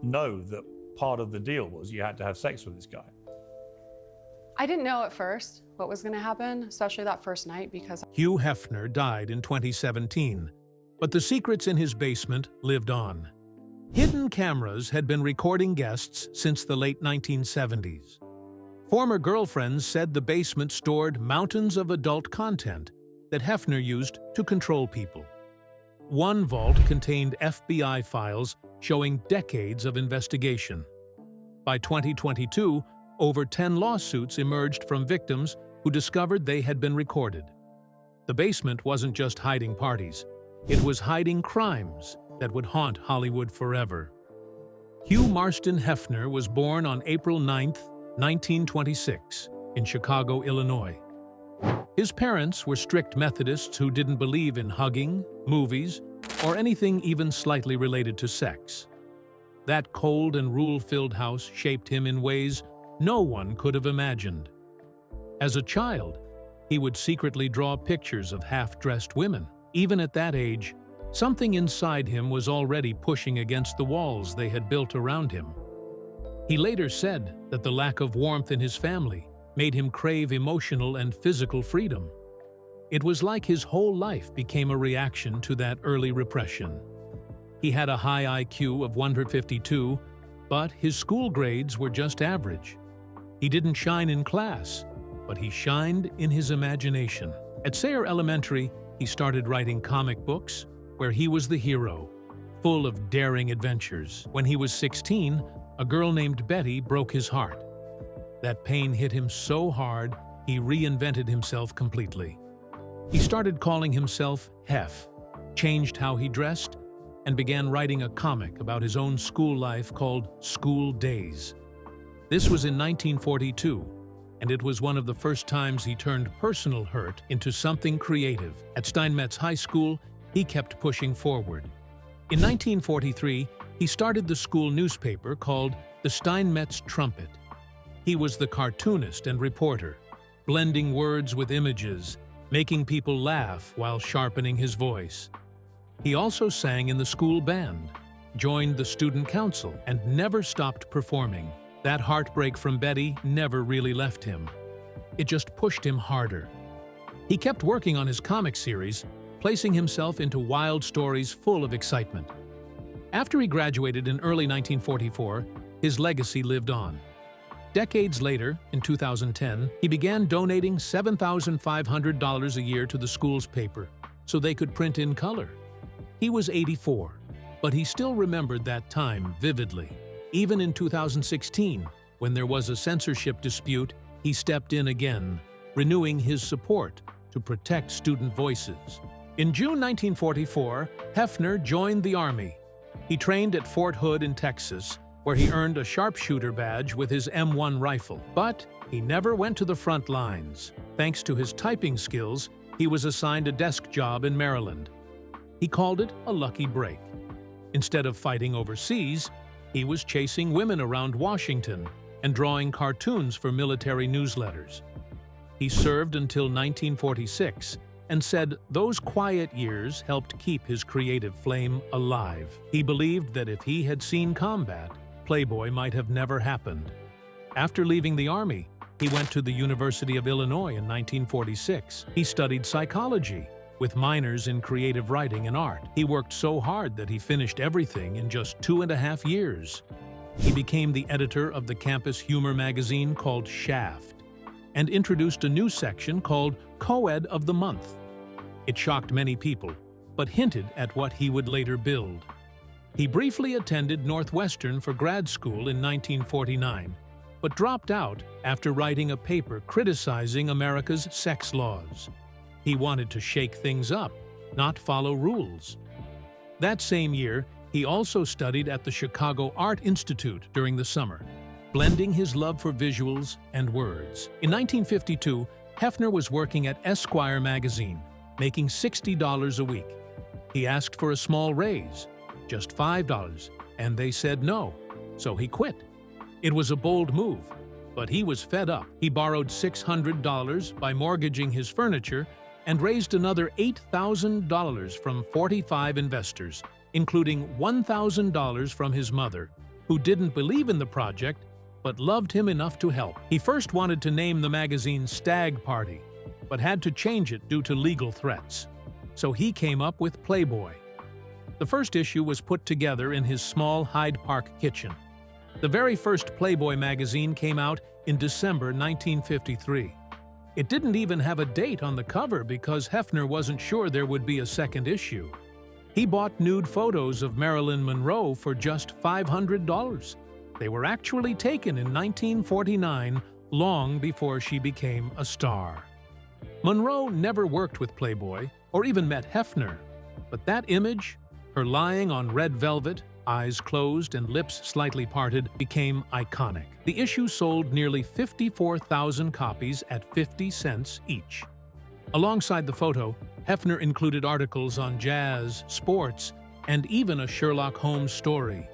know that part of the deal was you had to have sex with this guy? I didn't know at first what was going to happen, especially that first night, because Hugh Hefner died in 2017, but the secrets in his basement lived on. Hidden cameras had been recording guests since the late 1970s. Former girlfriends said the basement stored mountains of adult content that Hefner used to control people. One vault contained FBI files showing decades of investigation. By 2022, over 10 lawsuits emerged from victims who discovered they had been recorded. The basement wasn't just hiding parties, it was hiding crimes that would haunt Hollywood forever. Hugh Marston Hefner was born on April 9, 1926, in Chicago, Illinois. His parents were strict Methodists who didn't believe in hugging, movies, or anything even slightly related to sex. That cold and rule-filled house shaped him in ways no one could have imagined. As a child, he would secretly draw pictures of half-dressed women. Even at that age, something inside him was already pushing against the walls they had built around him. He later said that the lack of warmth in his family made him crave emotional and physical freedom. It was like his whole life became a reaction to that early repression. He had a high IQ of 152, but his school grades were just average. He didn't shine in class, but he shined in his imagination. At Sayre Elementary, he started writing comic books where he was the hero, full of daring adventures. When he was 16, a girl named Betty broke his heart. That pain hit him so hard, he reinvented himself completely. He started calling himself Hef, changed how he dressed, and began writing a comic about his own school life called School Days. This was in 1942, and it was one of the first times he turned personal hurt into something creative. At Steinmetz High School, he kept pushing forward. In 1943, he started the school newspaper called the Steinmetz Trumpet. He was the cartoonist and reporter, blending words with images, making people laugh while sharpening his voice. He also sang in the school band, joined the student council, and never stopped performing. That heartbreak from Betty never really left him. It just pushed him harder. He kept working on his comic series, placing himself into wild stories full of excitement. After he graduated in early 1944, his legacy lived on. Decades later, in 2010, he began donating $7,500 a year to the school's paper so they could print in color. He was 84, but he still remembered that time vividly. Even in 2016, when there was a censorship dispute, he stepped in again, renewing his support to protect student voices. In June 1944, Hefner joined the Army. He trained at Fort Hood in Texas, where he earned a sharpshooter badge with his M1 rifle. But he never went to the front lines. Thanks to his typing skills, he was assigned a desk job in Maryland. He called it a lucky break. Instead of fighting overseas, he was chasing women around Washington and drawing cartoons for military newsletters. He served until 1946 and said those quiet years helped keep his creative flame alive. He believed that if he had seen combat, Playboy might have never happened. After leaving the Army, he went to the University of Illinois in 1946. He studied psychology, with minors in creative writing and art. He worked so hard that he finished everything in just 2.5 years. He became the editor of the campus humor magazine called Shaft, and introduced a new section called Co-Ed of the Month. It shocked many people, but hinted at what he would later build. He briefly attended Northwestern for grad school in 1949, but dropped out after writing a paper criticizing America's sex laws. He wanted to shake things up, not follow rules. That same year, he also studied at the Chicago Art Institute during the summer, blending his love for visuals and words. In 1952, Hefner was working at Esquire magazine, making $60 a week. He asked for a small raise, just $5, and they said no, so he quit. It was a bold move, but he was fed up. He borrowed $600 by mortgaging his furniture and raised another $8,000 from 45 investors, including $1,000 from his mother, who didn't believe in the project but loved him enough to help. He first wanted to name the magazine Stag Party, but had to change it due to legal threats. So he came up with Playboy. The first issue was put together in his small Hyde Park kitchen. The very first Playboy magazine came out in December 1953. It didn't even have a date on the cover because Hefner wasn't sure there would be a second issue. He bought nude photos of Marilyn Monroe for just $500. They were actually taken in 1949, long before she became a star. Monroe never worked with Playboy or even met Hefner, but that image, her lying on red velvet, eyes closed and lips slightly parted, became iconic. The issue sold nearly 54,000 copies at 50 cents each. Alongside the photo, Hefner included articles on jazz, sports, and even a Sherlock Holmes story.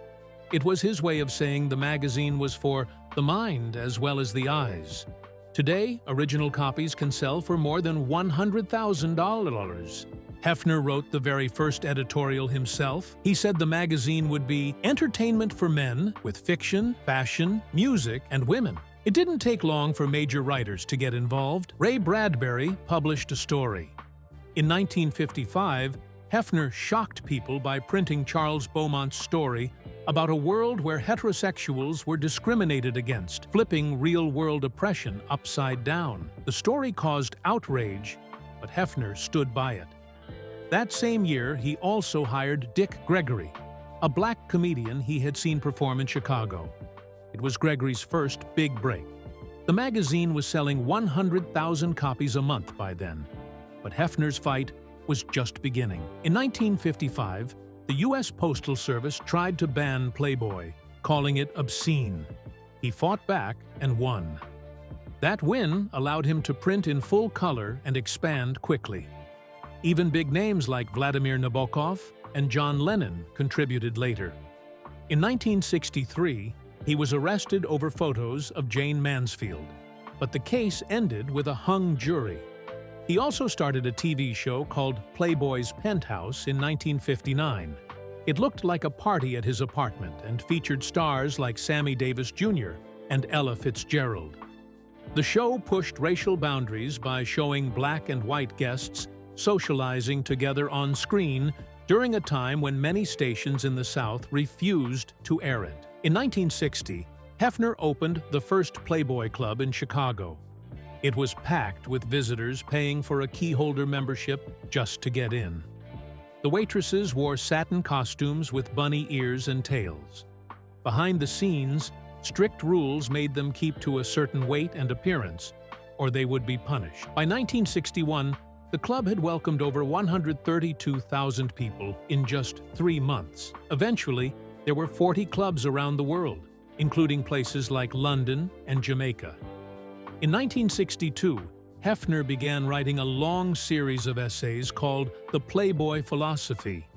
It was his way of saying the magazine was for the mind as well as the eyes. Today, original copies can sell for more than $100,000. Hefner wrote the very first editorial himself. He said the magazine would be entertainment for men with fiction, fashion, music, and women. It didn't take long for major writers to get involved. Ray Bradbury published a story. In 1955, Hefner shocked people by printing Charles Beaumont's story about a world where heterosexuals were discriminated against, flipping real-world oppression upside down. The story caused outrage, but Hefner stood by it. That same year, he also hired Dick Gregory, a black comedian he had seen perform in Chicago. It was Gregory's first big break. The magazine was selling 100,000 copies a month by then, but Hefner's fight was just beginning. In 1955, the U.S. Postal Service tried to ban Playboy, calling it obscene. He fought back and won. That win allowed him to print in full color and expand quickly. Even big names like Vladimir Nabokov and John Lennon contributed later. In 1963, he was arrested over photos of Jane Mansfield, but the case ended with a hung jury. He also started a TV show called Playboy's Penthouse in 1959. It looked like a party at his apartment and featured stars like Sammy Davis Jr. and Ella Fitzgerald. The show pushed racial boundaries by showing black and white guests socializing together on screen during a time when many stations in the South refused to air it. In 1960, Hefner opened the first Playboy Club in Chicago. It was packed with visitors paying for a keyholder membership just to get in. The waitresses wore satin costumes with bunny ears and tails. Behind the scenes, strict rules made them keep to a certain weight and appearance, or they would be punished. By 1961, the club had welcomed over 132,000 people in just 3 months. Eventually, there were 40 clubs around the world, including places like London and Jamaica. In 1962, Hefner began writing a long series of essays called The Playboy Philosophy.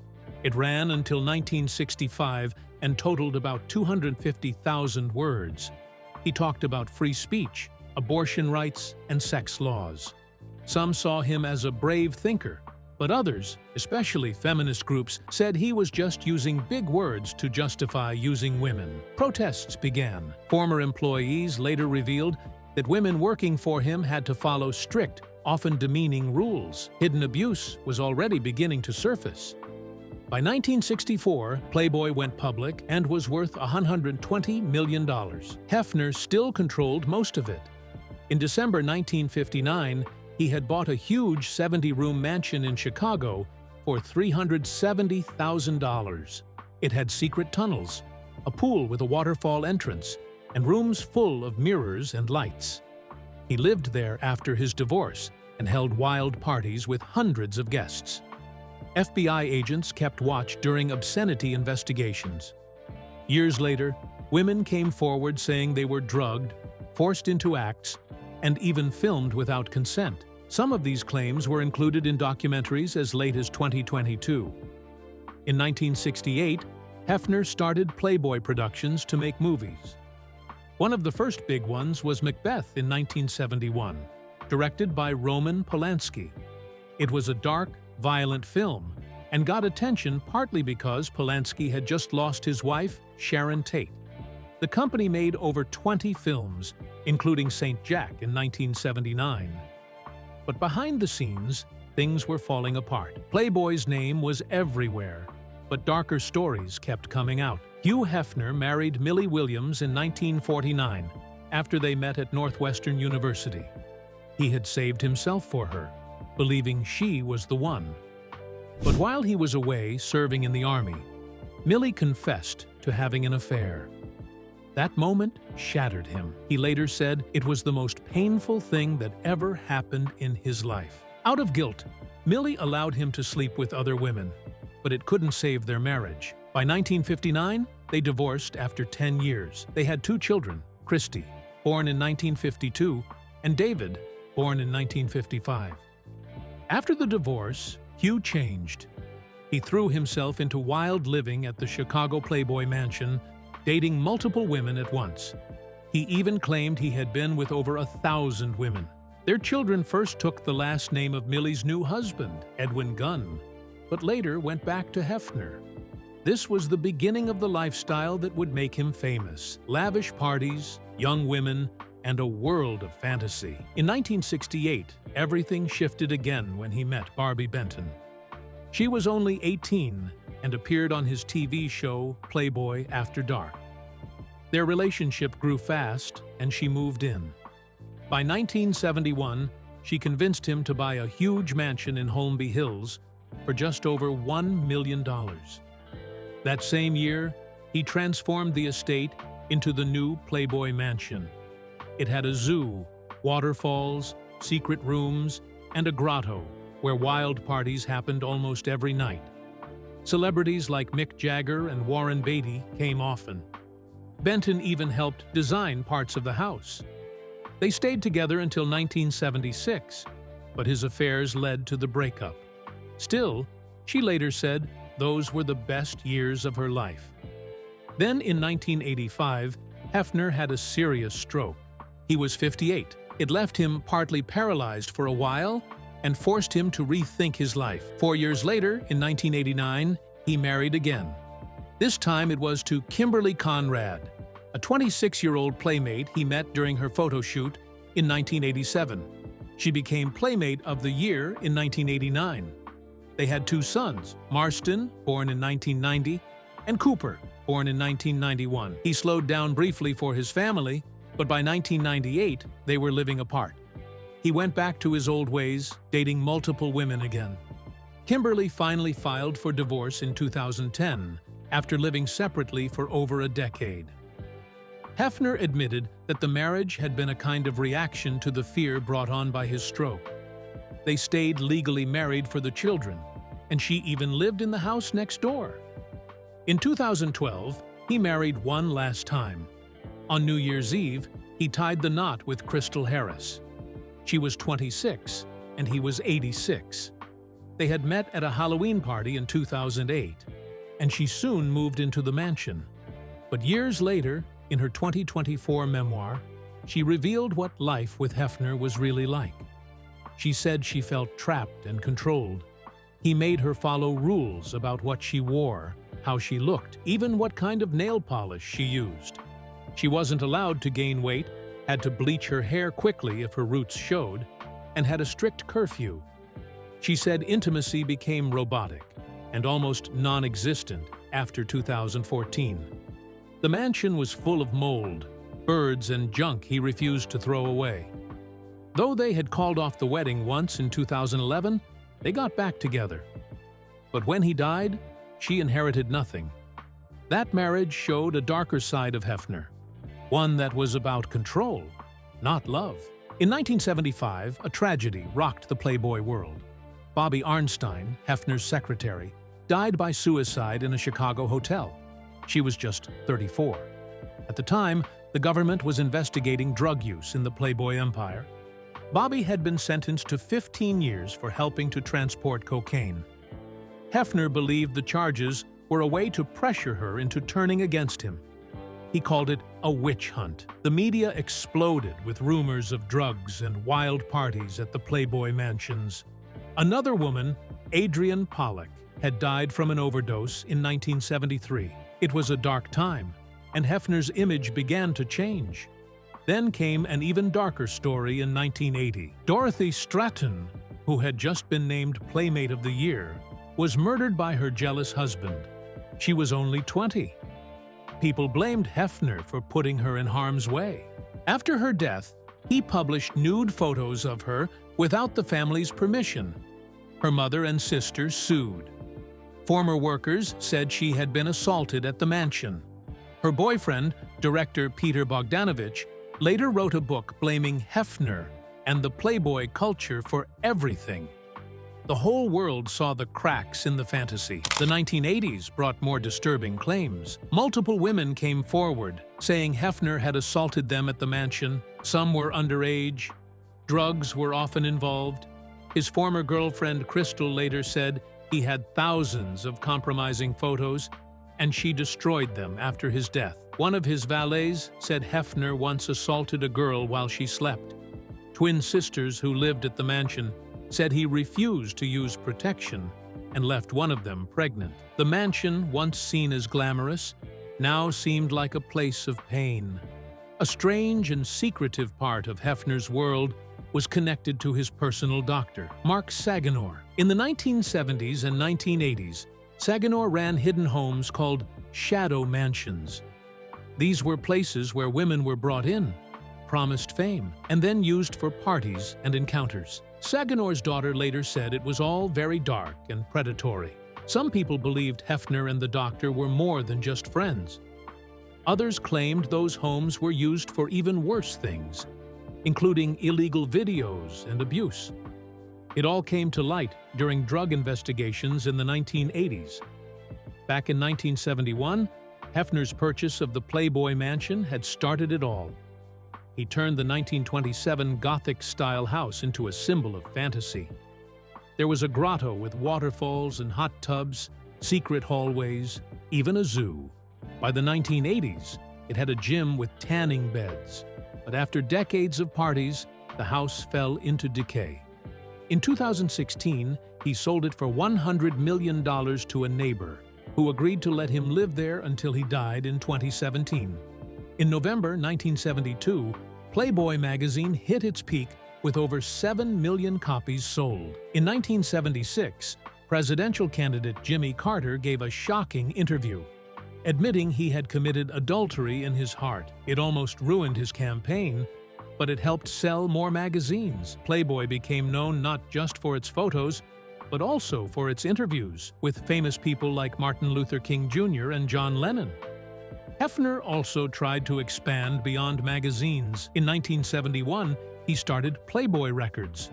It ran until 1965 and totaled about 250,000 words. He talked about free speech, abortion rights, and sex laws. Some saw him as a brave thinker, but others, especially feminist groups, said he was just using big words to justify using women. Protests began. Former employees later revealed that women working for him had to follow strict, often demeaning rules. Hidden abuse was already beginning to surface. By 1964, Playboy went public and was worth $120 million. Hefner still controlled most of it. In December 1959, he had bought a huge 70-room mansion in Chicago for $370,000. It had secret tunnels, a pool with a waterfall entrance, and rooms full of mirrors and lights. He lived there after his divorce and held wild parties with hundreds of guests. FBI agents kept watch during obscenity investigations. Years later, women came forward saying they were drugged, forced into acts, and even filmed without consent. Some of these claims were included in documentaries as late as 2022. In 1968, Hefner started Playboy Productions to make movies. One of the first big ones was Macbeth in 1971, directed by Roman Polanski. It was a dark, violent film and got attention partly because Polanski had just lost his wife, Sharon Tate. The company made over 20 films, including St. Jack in 1979. But behind the scenes, things were falling apart. Playboy's name was everywhere, but darker stories kept coming out. Hugh Hefner married Millie Williams in 1949 after they met at Northwestern University. He had saved himself for her, believing she was the one. But while he was away serving in the army, Millie confessed to having an affair. That moment shattered him. He later said it was the most painful thing that ever happened in his life. Out of guilt, Millie allowed him to sleep with other women, but it couldn't save their marriage. By 1959, they divorced after 10 years. They had 2 children, Christy, born in 1952, and David, born in 1955. After the divorce, Hugh changed. He threw himself into wild living at the Chicago Playboy mansion, dating multiple women at once. He even claimed he had been with over 1,000 women. Their children first took the last name of Millie's new husband, Edwin Gunn, but later went back to Hefner. This was the beginning of the lifestyle that would make him famous: lavish parties, young women, and a world of fantasy. In 1968, everything shifted again when he met Barbie Benton. She was only 18 and appeared on his TV show Playboy After Dark. Their relationship grew fast, and she moved in. By 1971, she convinced him to buy a huge mansion in Holmby Hills for just over $1 million. That same year, he transformed the estate into the new Playboy Mansion. It had a zoo, waterfalls, secret rooms, and a grotto where wild parties happened almost every night. Celebrities like Mick Jagger and Warren Beatty came often. Benton even helped design parts of the house. They stayed together until 1976, but his affairs led to the breakup. Still, she later said those were the best years of her life. Then in 1985, Hefner had a serious stroke. He was 58. It left him partly paralyzed for a while and forced him to rethink his life. 4 years later, in 1989, he married again. This time it was to Kimberly Conrad, a 26-year-old playmate he met during her photo shoot in 1987. She became Playmate of the Year in 1989. They had 2 sons, Marston, born in 1990, and Cooper, born in 1991. He slowed down briefly for his family, but by 1998, they were living apart. He went back to his old ways, dating multiple women again. Kimberly finally filed for divorce in 2010, after living separately for over a decade. Hefner admitted that the marriage had been a kind of reaction to the fear brought on by his stroke. They stayed legally married for the children, and she even lived in the house next door. In 2012, he married one last time. On New Year's Eve, he tied the knot with Crystal Harris. She was 26, and he was 86. They had met at a Halloween party in 2008, and she soon moved into the mansion. But years later, in her 2024 memoir, she revealed what life with Hefner was really like. She said she felt trapped and controlled. He made her follow rules about what she wore, how she looked, even what kind of nail polish she used. She wasn't allowed to gain weight, had to bleach her hair quickly if her roots showed, and had a strict curfew. She said intimacy became robotic and almost non-existent after 2014. The mansion was full of mold, birds, and junk he refused to throw away. Though they had called off the wedding once in 2011, they got back together. But when he died, she inherited nothing. That marriage showed a darker side of Hefner, one that was about control, not love. In 1975, a tragedy rocked the Playboy world. Bobby Arnstein, Hefner's secretary, died by suicide in a Chicago hotel. She was just 34. At the time, the government was investigating drug use in the Playboy empire. Bobby had been sentenced to 15 years for helping to transport cocaine. Hefner believed the charges were a way to pressure her into turning against him. He called it a witch hunt. The media exploded with rumors of drugs and wild parties at the Playboy mansions. Another woman, Adrienne Pollock, had died from an overdose in 1973. It was a dark time, and Hefner's image began to change. Then came an even darker story in 1980. Dorothy Stratton, who had just been named Playmate of the Year, was murdered by her jealous husband. She was only 20. People blamed Hefner for putting her in harm's way. After her death, he published nude photos of her without the family's permission. Her mother and sister sued. Former workers said she had been assaulted at the mansion. Her boyfriend, director Peter Bogdanovich, later wrote a book blaming Hefner and the Playboy culture for everything. The whole world saw the cracks in the fantasy. The 1980s brought more disturbing claims. Multiple women came forward, saying Hefner had assaulted them at the mansion. Some were underage. Drugs were often involved. His former girlfriend, Crystal, later said he had thousands of compromising photos, and she destroyed them after his death. One of his valets said Hefner once assaulted a girl while she slept. Twin sisters who lived at the mansion said he refused to use protection and left one of them pregnant. The mansion, once seen as glamorous, now seemed like a place of pain. A strange and secretive part of Hefner's world was connected to his personal doctor, Mark Saganor. In the 1970s and 1980s, Saganor ran hidden homes called shadow mansions. These were places where women were brought in, promised fame, and then used for parties and encounters. Saganor's daughter later said it was all very dark and predatory. Some people believed Hefner and the doctor were more than just friends. Others claimed those homes were used for even worse things, including illegal videos and abuse. It all came to light during drug investigations in the 1980s. Back in 1971, Hefner's purchase of the Playboy mansion had started it all. He turned the 1927 Gothic-style house into a symbol of fantasy. There was a grotto with waterfalls and hot tubs, secret hallways, even a zoo. By the 1980s, it had a gym with tanning beds. But after decades of parties, the house fell into decay. In 2016, he sold it for $100 million to a neighbor, who agreed to let him live there until he died in 2017. In November 1972, Playboy magazine hit its peak with over 7 million copies sold. In 1976, presidential candidate Jimmy Carter gave a shocking interview, admitting he had committed adultery in his heart. It almost ruined his campaign, but it helped sell more magazines. Playboy became known not just for its photos, but also for its interviews with famous people like Martin Luther King Jr. and John Lennon. Hefner also tried to expand beyond magazines. In 1971, he started Playboy Records.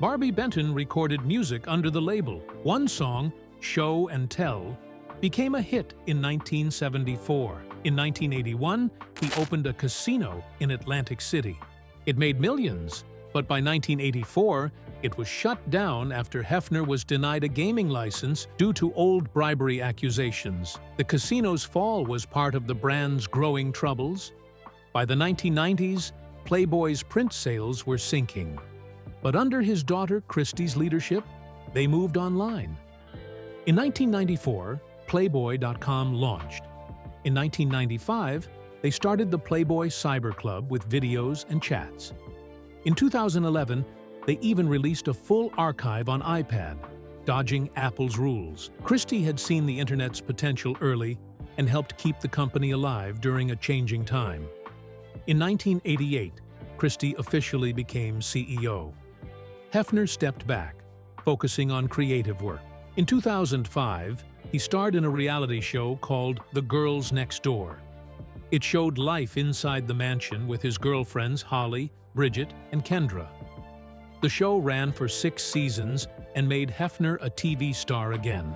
Barbie Benton recorded music under the label. One song, Show and Tell, became a hit in 1974. In 1981, he opened a casino in Atlantic City. It made millions, but by 1984, it was shut down after Hefner was denied a gaming license due to old bribery accusations. The casino's fall was part of the brand's growing troubles. By the 1990s, Playboy's print sales were sinking. But under his daughter Christie's leadership, they moved online. In 1994, Playboy.com launched. In 1995, they started the Playboy Cyber Club with videos and chats. In 2011, they even released a full archive on iPad, dodging Apple's rules. Christie had seen the internet's potential early and helped keep the company alive during a changing time. In 1988, Christie officially became CEO. Hefner stepped back, focusing on creative work. In 2005, he starred in a reality show called The Girls Next Door. It showed life inside the mansion with his girlfriends Holly, Bridget, and Kendra. The show ran for 6 seasons and made Hefner a TV star again.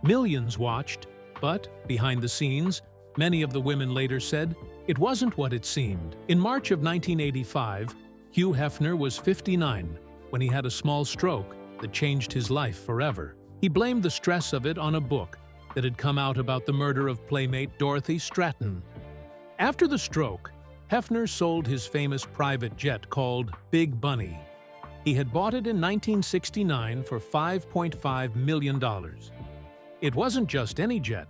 Millions watched, but behind the scenes, many of the women later said it wasn't what it seemed. In March of 1985, Hugh Hefner was 59 when he had a small stroke that changed his life forever. He blamed the stress of it on a book that had come out about the murder of playmate Dorothy Stratton. After the stroke, Hefner sold his famous private jet called Big Bunny. He had bought it in 1969 for $5.5 million. It wasn't just any jet.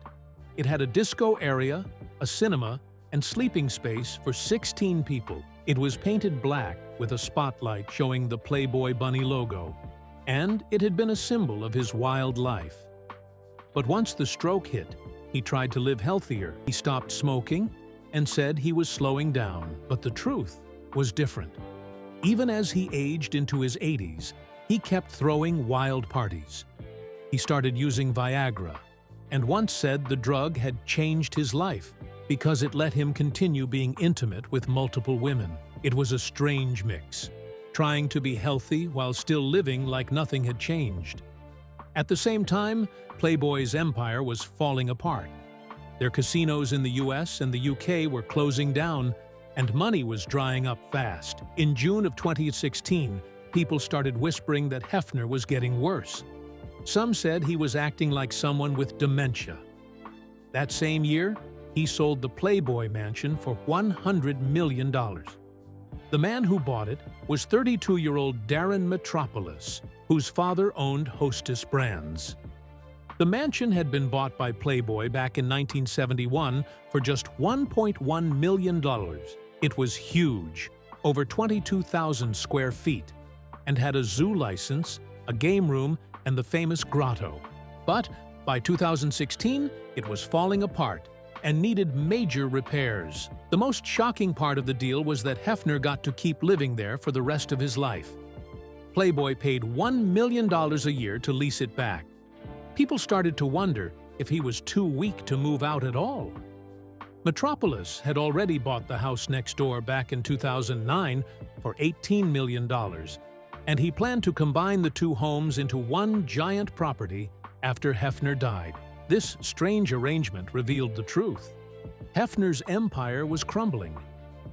It had a disco area, a cinema, and sleeping space for 16 people. It was painted black with a spotlight showing the Playboy bunny logo, and it had been a symbol of his wild life. But once the stroke hit, he tried to live healthier. He stopped smoking and said he was slowing down, but the truth was different. Even as he aged into his 80s, he kept throwing wild parties. He started using Viagra, and once said the drug had changed his life because it let him continue being intimate with multiple women. It was a strange mix, trying to be healthy while still living like nothing had changed. At the same time, Playboy's empire was falling apart. Their casinos in the US and the UK were closing down, and money was drying up fast. In June of 2016, people started whispering that Hefner was getting worse. Some said he was acting like someone with dementia. That same year, he sold the Playboy mansion for $100 million. The man who bought it was 32-year-old Darren Metropolis, whose father owned Hostess Brands. The mansion had been bought by Playboy back in 1971 for just $1.1 million. It was huge, over 22,000 square feet, and had a zoo license, a game room, and the famous grotto. But by 2016, it was falling apart and needed major repairs. The most shocking part of the deal was that Hefner got to keep living there for the rest of his life. Playboy paid $1 million a year to lease it back. People started to wonder if he was too weak to move out at all. Metropolis had already bought the house next door back in 2009 for $18 million, and he planned to combine the two homes into one giant property after Hefner died. This strange arrangement revealed the truth. Hefner's empire was crumbling,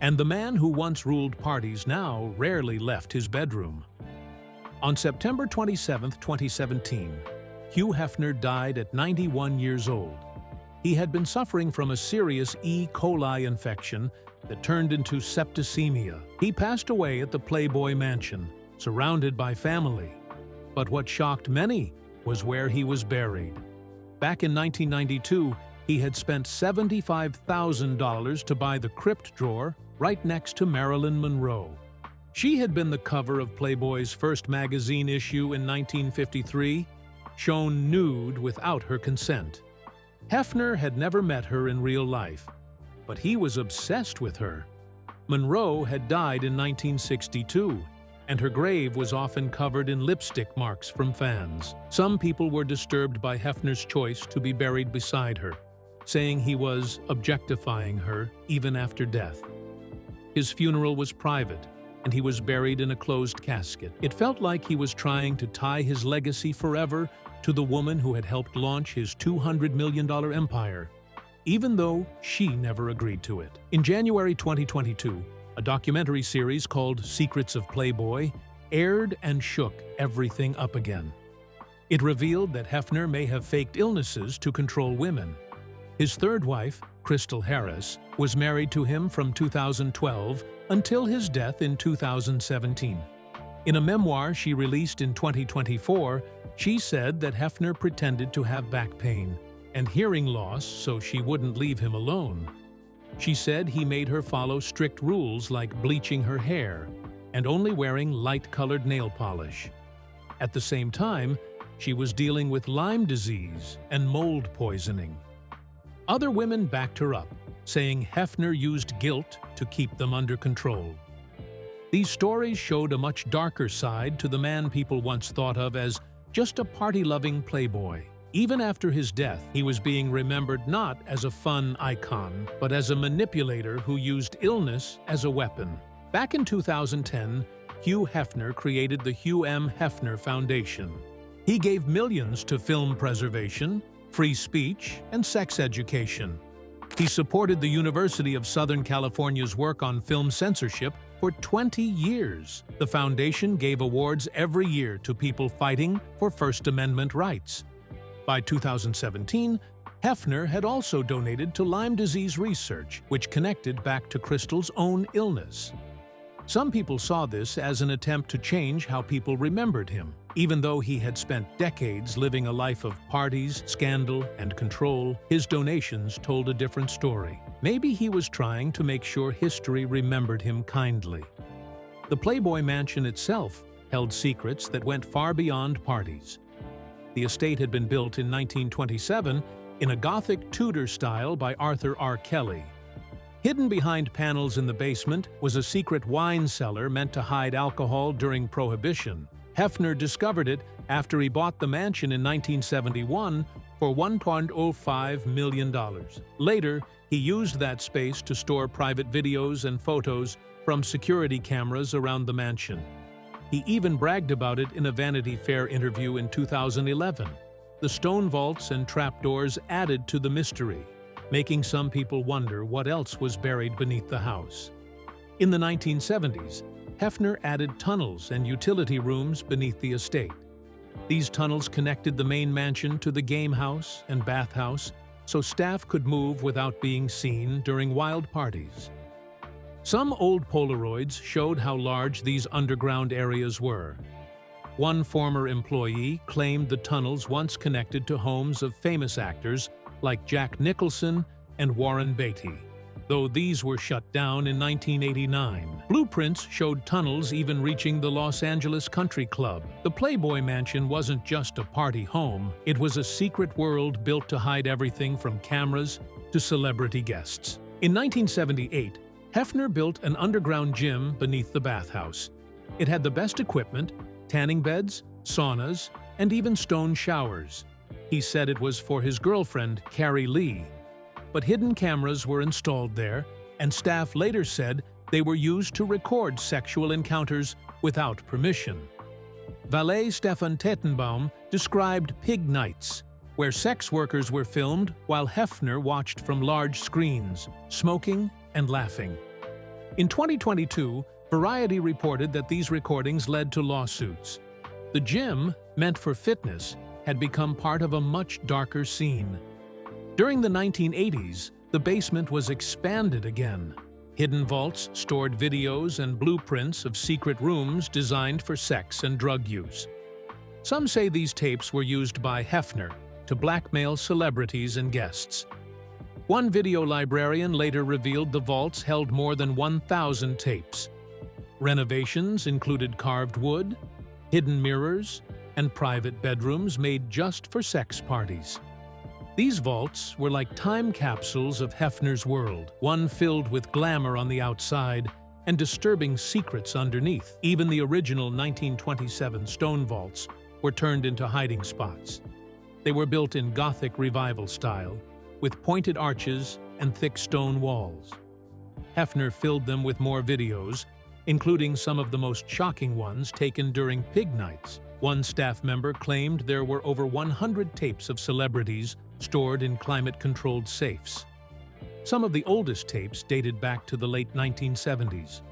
and the man who once ruled parties now rarely left his bedroom. On September 27, 2017, Hugh Hefner died at 91 years old. He had been suffering from a serious E. coli infection that turned into septicemia. He passed away at the Playboy mansion, surrounded by family. But what shocked many was where he was buried. Back in 1992, he had spent $75,000 to buy the crypt drawer right next to Marilyn Monroe. She had been the cover of Playboy's first magazine issue in 1953, shown nude without her consent. Hefner had never met her in real life, but he was obsessed with her. Monroe had died in 1962, and her grave was often covered in lipstick marks from fans. Some people were disturbed by Hefner's choice to be buried beside her, saying he was objectifying her even after death. His funeral was private, and he was buried in a closed casket. It felt like he was trying to tie his legacy forever to the woman who had helped launch his $200 million empire, even though she never agreed to it. In January 2022, a documentary series called Secrets of Playboy aired and shook everything up again. It revealed that Hefner may have faked illnesses to control women. His third wife, Crystal Harris, was married to him from 2012 until his death in 2017. In a memoir she released in 2024, she said that Hefner pretended to have back pain and hearing loss so she wouldn't leave him alone. She said he made her follow strict rules like bleaching her hair and only wearing light-colored nail polish. At the same time, she was dealing with Lyme disease and mold poisoning. Other women backed her up, saying Hefner used guilt to keep them under control. These stories showed a much darker side to the man people once thought of as just a party-loving playboy. Even after his death, he was being remembered not as a fun icon, but as a manipulator who used illness as a weapon. Back in 2010, Hugh Hefner created the Hugh M. Hefner Foundation. He gave millions to film preservation, free speech, and sex education. He supported the University of Southern California's work on film censorship for 20 years. The foundation gave awards every year to people fighting for First Amendment rights. By 2017, Hefner had also donated to Lyme disease research, which connected back to Crystal's own illness. Some people saw this as an attempt to change how people remembered him. Even though he had spent decades living a life of parties, scandal, and control, his donations told a different story. Maybe he was trying to make sure history remembered him kindly. The Playboy Mansion itself held secrets that went far beyond parties. The estate had been built in 1927 in a Gothic Tudor style by Arthur R. Kelly. Hidden behind panels in the basement was a secret wine cellar meant to hide alcohol during Prohibition. Hefner discovered it after he bought the mansion in 1971 for $1.05 million. Later, he used that space to store private videos and photos from security cameras around the mansion. He even bragged about it in a Vanity Fair interview in 2011. The stone vaults and trapdoors added to the mystery, making some people wonder what else was buried beneath the house. In the 1970s, Hefner added tunnels and utility rooms beneath the estate. These tunnels connected the main mansion to the game house and bathhouse, so staff could move without being seen during wild parties. Some old Polaroids showed how large these underground areas were. One former employee claimed the tunnels once connected to homes of famous actors like Jack Nicholson and Warren Beatty, though these were shut down in 1989. Blueprints showed tunnels even reaching the Los Angeles Country Club. The Playboy Mansion wasn't just a party home, it was a secret world built to hide everything from cameras to celebrity guests. In 1978, Hefner built an underground gym beneath the bathhouse. It had the best equipment, tanning beds, saunas, and even stone showers. He said it was for his girlfriend, Carrie Lee. But hidden cameras were installed there, and staff later said they were used to record sexual encounters without permission. Valet Stefan Tettenbaum described pig nights, where sex workers were filmed while Hefner watched from large screens, smoking and laughing. In 2022, Variety reported that these recordings led to lawsuits. The gym, meant for fitness, had become part of a much darker scene. During the 1980s, the basement was expanded again. Hidden vaults stored videos and blueprints of secret rooms designed for sex and drug use. Some say these tapes were used by Hefner to blackmail celebrities and guests. One video librarian later revealed the vaults held more than 1,000 tapes. Renovations included carved wood, hidden mirrors, and private bedrooms made just for sex parties. These vaults were like time capsules of Hefner's world, one filled with glamour on the outside and disturbing secrets underneath. Even the original 1927 stone vaults were turned into hiding spots. They were built in Gothic Revival style, with pointed arches and thick stone walls. Hefner filled them with more videos, including some of the most shocking ones taken during pig nights. One staff member claimed there were over 100 tapes of celebrities stored in climate-controlled safes. Some of the oldest tapes dated back to the late 1970s.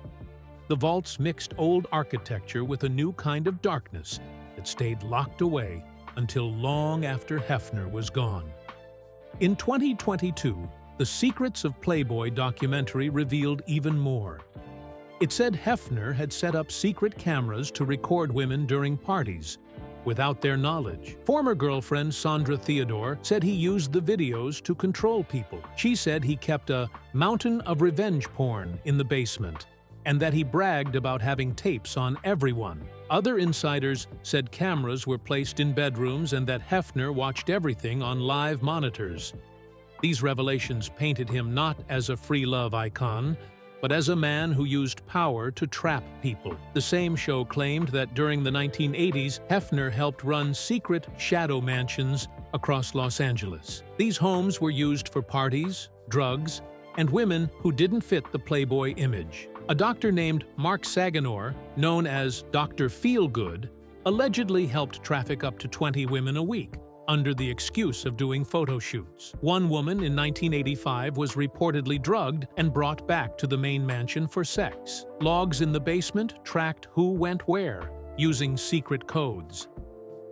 The vaults mixed old architecture with a new kind of darkness that stayed locked away until long after Hefner was gone. In 2022, the Secrets of Playboy documentary revealed even more. It said Hefner had set up secret cameras to record women during parties, without their knowledge. Former girlfriend Sandra Theodore said he used the videos to control people. She said he kept a mountain of revenge porn in the basement, and that he bragged about having tapes on everyone. Other insiders said cameras were placed in bedrooms and that Hefner watched everything on live monitors. These revelations painted him not as a free love icon, but as a man who used power to trap people. The same show claimed that during the 1980s, Hefner helped run secret shadow mansions across Los Angeles. These homes were used for parties, drugs, and women who didn't fit the Playboy image. A doctor named Mark Saganor, known as Dr. Feelgood, allegedly helped traffic up to 20 women a week, under the excuse of doing photo shoots. One woman in 1985 was reportedly drugged and brought back to the main mansion for sex. Logs in the basement tracked who went where, using secret codes.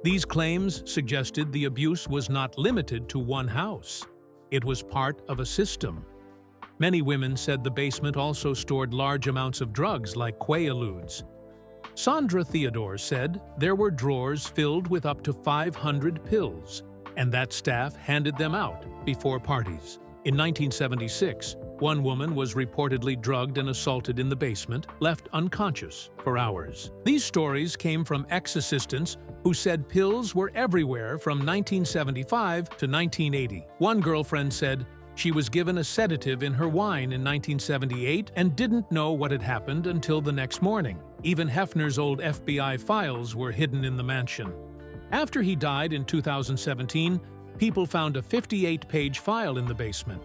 These claims suggested the abuse was not limited to one house. It was part of a system. Many women said the basement also stored large amounts of drugs like Quaaludes. Sandra Theodore said there were drawers filled with up to 500 pills, and that staff handed them out before parties. In 1976, one woman was reportedly drugged and assaulted in the basement, left unconscious for hours. These stories came from ex-assistants who said pills were everywhere from 1975 to 1980. One girlfriend said she was given a sedative in her wine in 1978 and didn't know what had happened until the next morning. Even Hefner's old FBI files were hidden in the mansion. After he died in 2017, people found a 58-page file in the basement.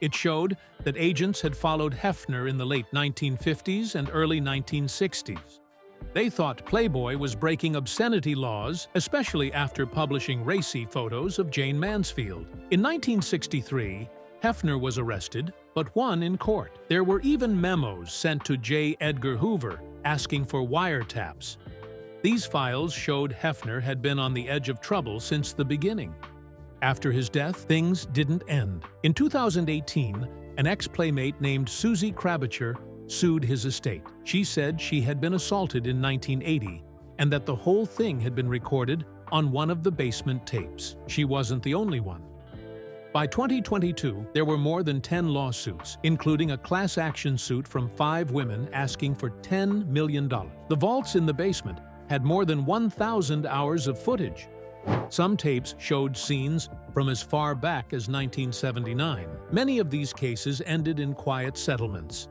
It showed that agents had followed Hefner in the late 1950s and early 1960s. They thought Playboy was breaking obscenity laws, especially after publishing racy photos of Jane Mansfield. In 1963, Hefner was arrested, but won in court. There were even memos sent to J. Edgar Hoover asking for wiretaps. These files showed Hefner had been on the edge of trouble since the beginning. After his death, things didn't end. In 2018, an ex-playmate named Susie Krabacher sued his estate. She said she had been assaulted in 1980 and that the whole thing had been recorded on one of the basement tapes. She wasn't the only one. By 2022, there were more than 10 lawsuits, including a class action suit from 5 women asking for $10 million. The vaults in the basement had more than 1,000 hours of footage. Some tapes showed scenes from as far back as 1979. Many of these cases ended in quiet settlements.